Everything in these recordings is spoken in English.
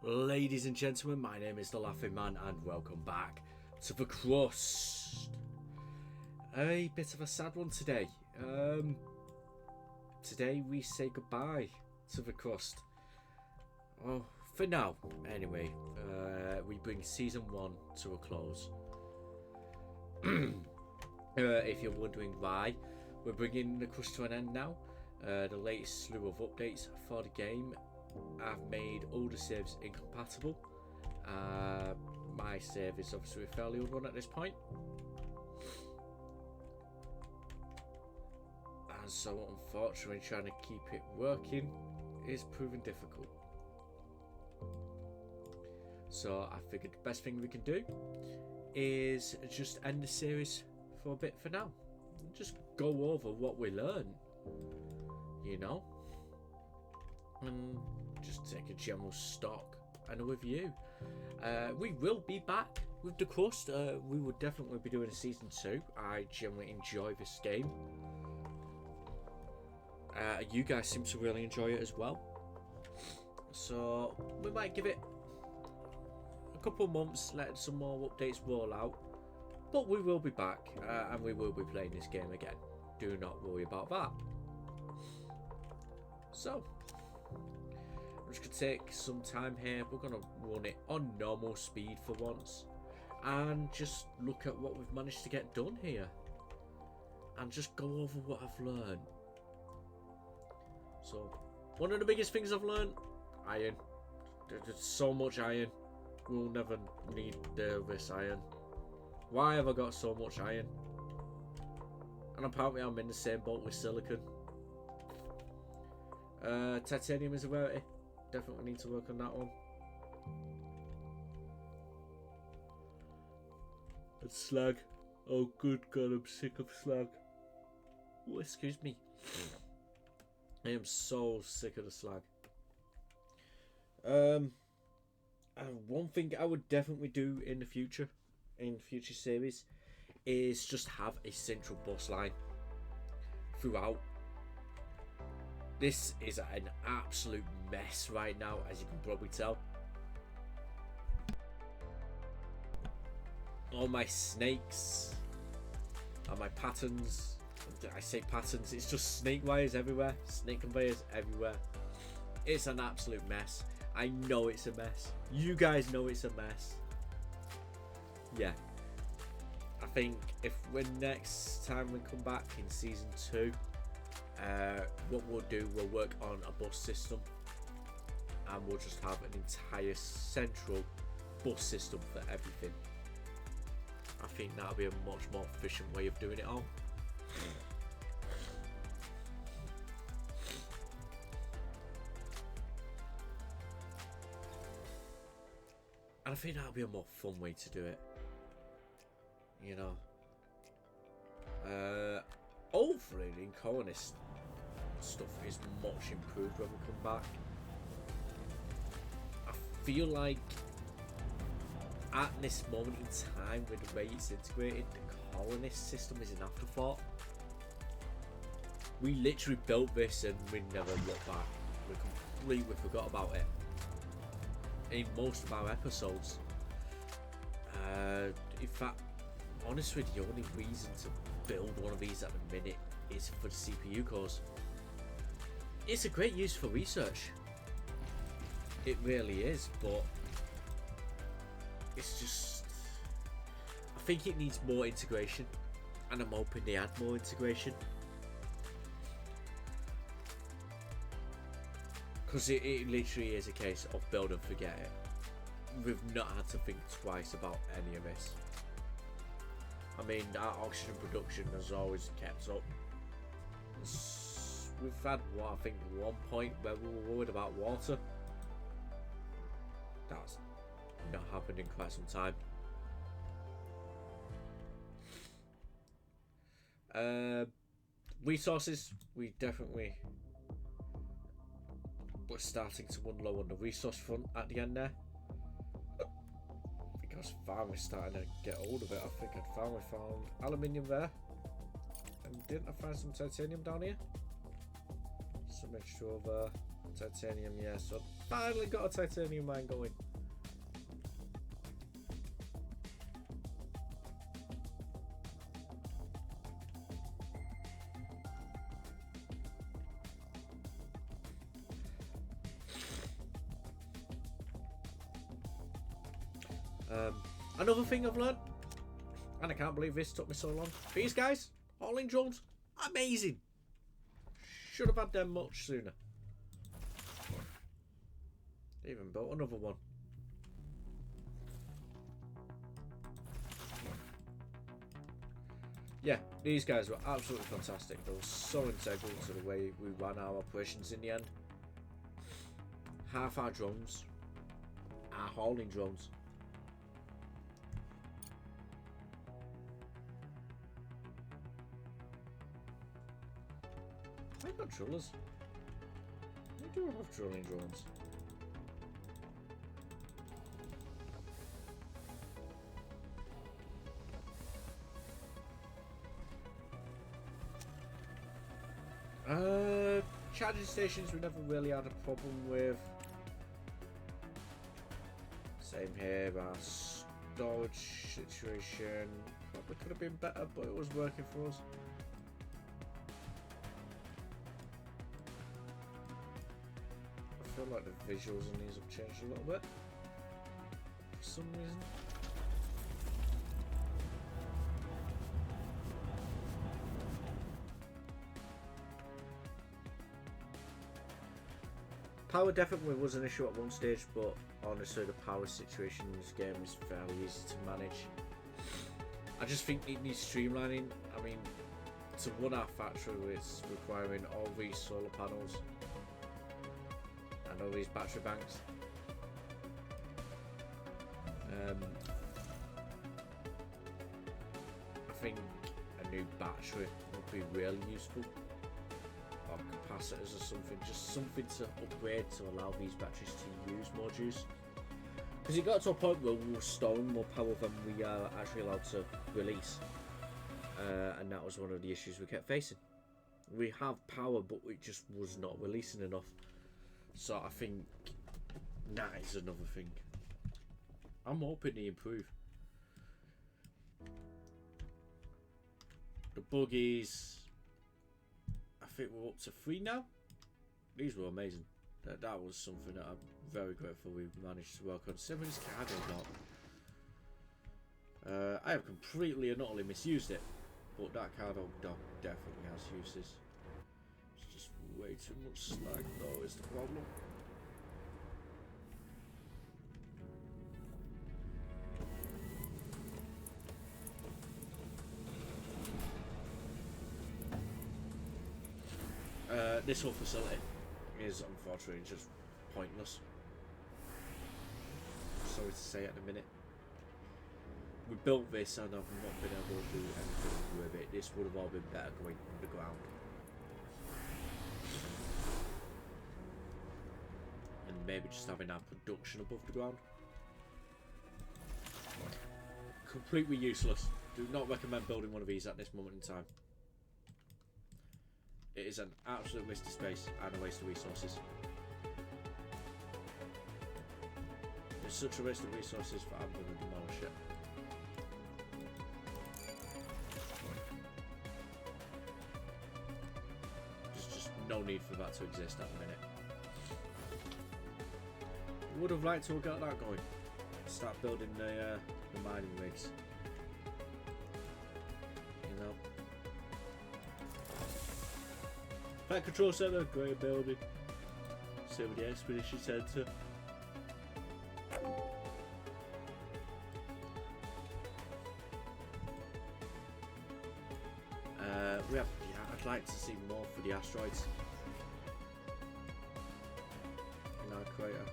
Ladies and gentlemen, my name is The Laughing Man and welcome back to the Crust. A bit of a sad one today. Today we say goodbye to the Crust. Oh, for now, anyway. We bring season 1 to a close. If you're wondering why, we're bringing the Crust to an end now. The latest slew of updates for the game have made older saves incompatible. My save is obviously a fairly old one at this point, and so unfortunately trying to keep it working is proving difficult. So I figured the best thing we can do is just end the series for a bit for now. Just go over what we learned, you know, and just take a general stock and a review. We will be back with the Crust. We will definitely be doing a season 2. I generally enjoy this game. You guys seem to really enjoy it as well. So we might give it a couple of months, let some more updates roll out. But we will be back and we will be playing this game again. Do not worry about that. So I'm just going to take some time here. We're going to run it on normal speed for once and just look at what we've managed to get done here and just go over what I've learned. So one of the biggest things I've learned, iron. There's so much iron. We'll never need this iron. Why have I got so much iron? And apparently I'm in the same boat with silicon. Titanium is a rarity. Definitely need to work on that one. And slag. Oh good god, I'm sick of slag. Oh, excuse me. I am so sick of the slag. And one thing I would definitely do in the future, in future series, is just have a central bus line throughout. This is an absolute mess right now, as you can probably tell. All my snakes and my patterns, I say patterns, it's just snake wires everywhere, snake conveyors everywhere. It's an absolute mess. I know it's a mess. You guys know it's a mess. Yeah. I think if when next time we come back in season 2, what we'll do, we'll work on a bus system and we'll just have an entire central bus system for everything. I think that'll be a much more efficient way of doing it all. And I think that'll be a more fun way to do it, you know. Hopefully the colonist stuff is much improved when we come back. I feel like at this moment in time, with the way it's integrated, the colonist system is an afterthought. We literally built this and we never looked back. We completely forgot about it in most of our episodes. In fact, honestly, the only reason to build one of these at the minute is for the CPU cores. It's a great use for research. It really is, but it's just, I think it needs more integration, and I'm hoping they add more integration. Because it literally is a case of build and forget it. We've not had to think twice about any of this. I mean, our oxygen production has always kept up. We've had, what, I think one point where we were worried about water. That's not happened in quite some time. Resources, we definitely were starting to run low on the resource front at the end there. Because farming is starting to get hold of it. I think I'd finally found aluminium there. And didn't I find some titanium down here? Some mixture of Titanium, yeah. So finally got a titanium mine going. Another thing I've learned, and I can't believe this took me so long. These guys, hauling drones, amazing. Should have had them much sooner. Even built another one. Yeah, these guys were absolutely fantastic. They were so integral to the way we ran our operations in the end. Half our drones are hauling drones. I got trollers. I do have trolling drones. Charging stations we never really had a problem with. Same here, our storage situation probably could have been better, but it was working for us. I feel like the visuals on these have changed a little bit for some reason. Power definitely was an issue at one stage, but honestly the power situation in this game is fairly easy to manage. I just think it needs streamlining. I mean, to run our factory it's requiring all these solar panels and all these battery banks. I think a new battery would be really useful. Or capacitors or something, just something to upgrade to allow these batteries to use more juice. Because it got to a point where we were storing more power than we are actually allowed to release. And that was one of the issues we kept facing. We have power, but it just was not releasing enough. So I think that is another thing. I'm hoping they improve. The buggies, I think we're up to 3 now. These were amazing. That was something that I'm very grateful we managed to work on. Simmons cargo dock. I have completely and utterly misused it, but that cargo dock definitely has uses. It's just way too much slag though is the problem. This whole facility is unfortunately just pointless. Sorry to say at the minute. We built this and I've not been able to do anything with it. This would have all been better going underground. And maybe just having our production above the ground. Completely useless. Do not recommend building one of these at this moment in time. It is an absolute waste of space and a waste of resources. It's such a waste of resources that I'm going to demolish it. There's just no need for that to exist at the minute. Would have liked to have got that going. Start building the mining rigs. You know. Flight Control Center, great building. Same with the Expedition Center. We have, yeah, I'd like to see more for the asteroids in our crater.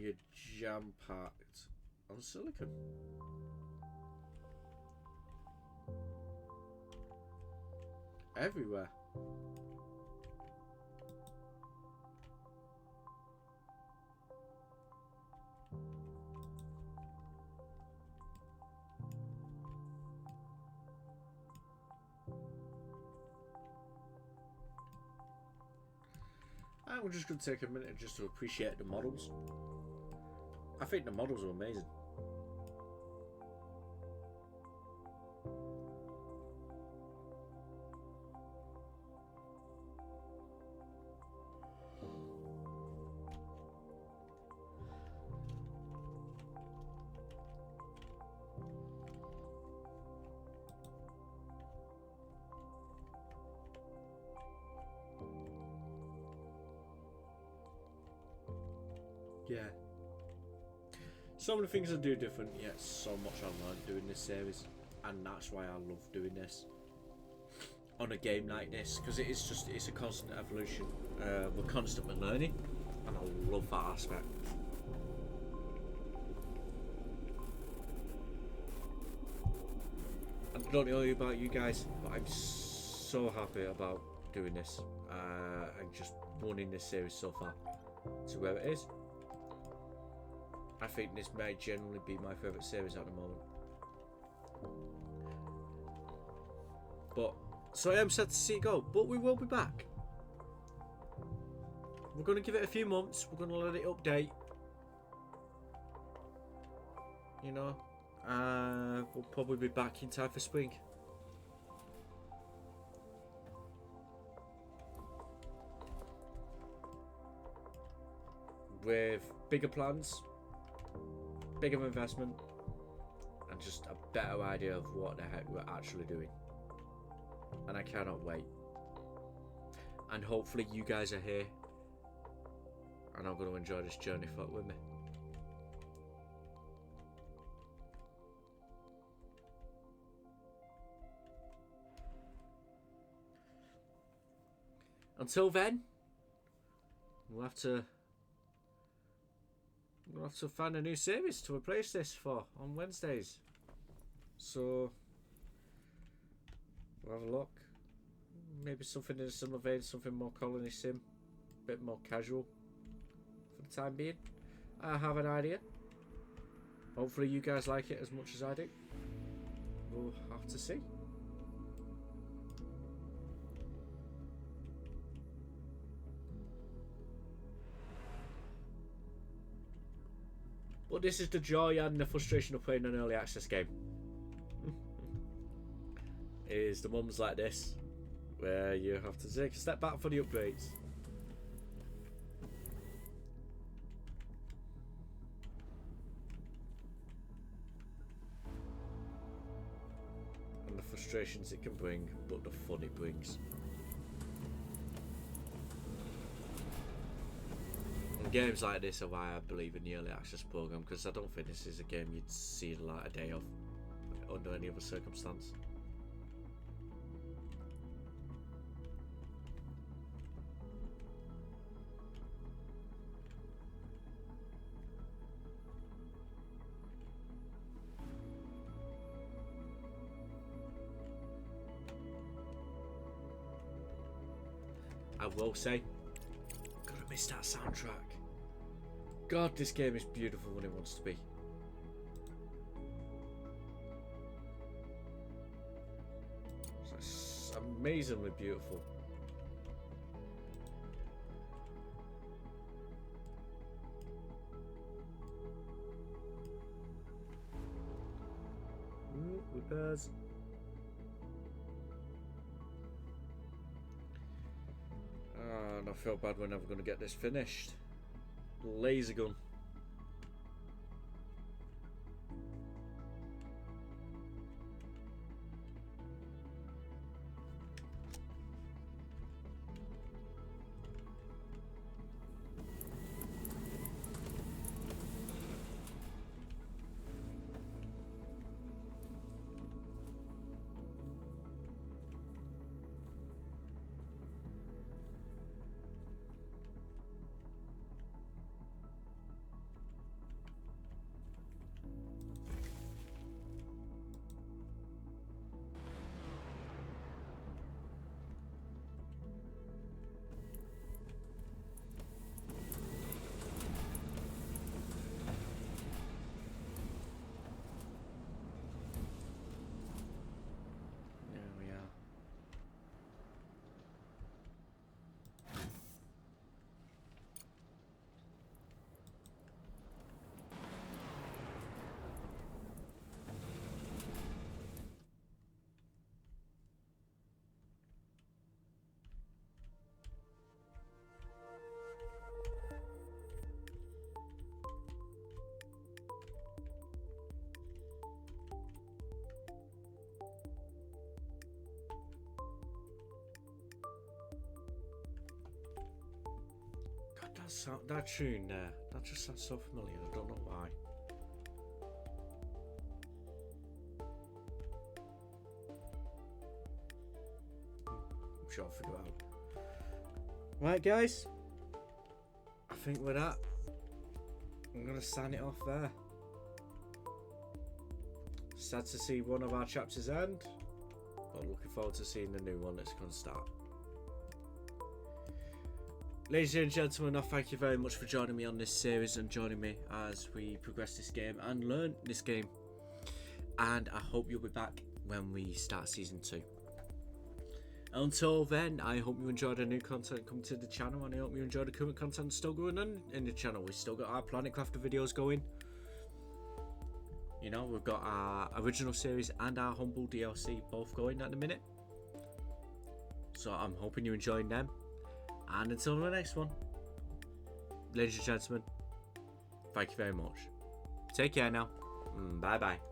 you're jam-packed on silicon. Everywhere. And we're just going to take a minute just to appreciate the models. I think the models are amazing. Yeah. So many things I do different, yet so much I learned doing this series, and that's why I love doing this on a game like this, because it's a constant evolution. We're constantly learning, and I love that aspect. I don't know about you guys, but I'm so happy about doing this and just running this series so far to where it is. I think this may generally be my favourite series at the moment. But so I am sad to see it go, but we will be back. We're going to give it a few months. We're going to let it update. You know, we'll probably be back in time for spring. With bigger plans, bigger investment, and just a better idea of what the heck we're actually doing. And I cannot wait. And hopefully you guys are here and I'm going to enjoy this journey with me. Until then, we'll have to find a new series to replace this for on Wednesdays. So we'll have a look. Maybe something in a similar vein, something more colony sim, a bit more casual for the time being. I have an idea. Hopefully you guys like it as much as I do. We'll have to see. But this is the joy and the frustration of playing an early access game. Is the mums like this, where you have to take a step back for the upgrades. And the frustrations it can bring, but the fun it brings. Games like this are why I believe in the early access program, because I don't think this is a game you'd see the light of day of under any other circumstance. I will say, gotta miss that soundtrack. God, this game is beautiful when it wants to be. It's amazingly beautiful. Repairs. And I feel bad we're never going to get this finished. Laser gun. that tune there, that just sounds so familiar. I don't know why. I'm sure I'll figure it out. Right, guys. I think with that, I'm gonna sign it off there. Sad to see one of our chapters end, but looking forward to seeing the new one that's going to start. Ladies and gentlemen, I thank you very much for joining me on this series and joining me as we progress this game and learn this game. And I hope you'll be back when we start season 2. Until then, I hope you enjoyed the new content coming to the channel, and I hope you enjoyed the current content still going on in the channel. We've still got our Planet Crafter videos going. You know, we've got our original series and our Humble DLC both going at the minute. So I'm hoping you're enjoying them. And until the next one, ladies and gentlemen, thank you very much. Take care now. Bye bye.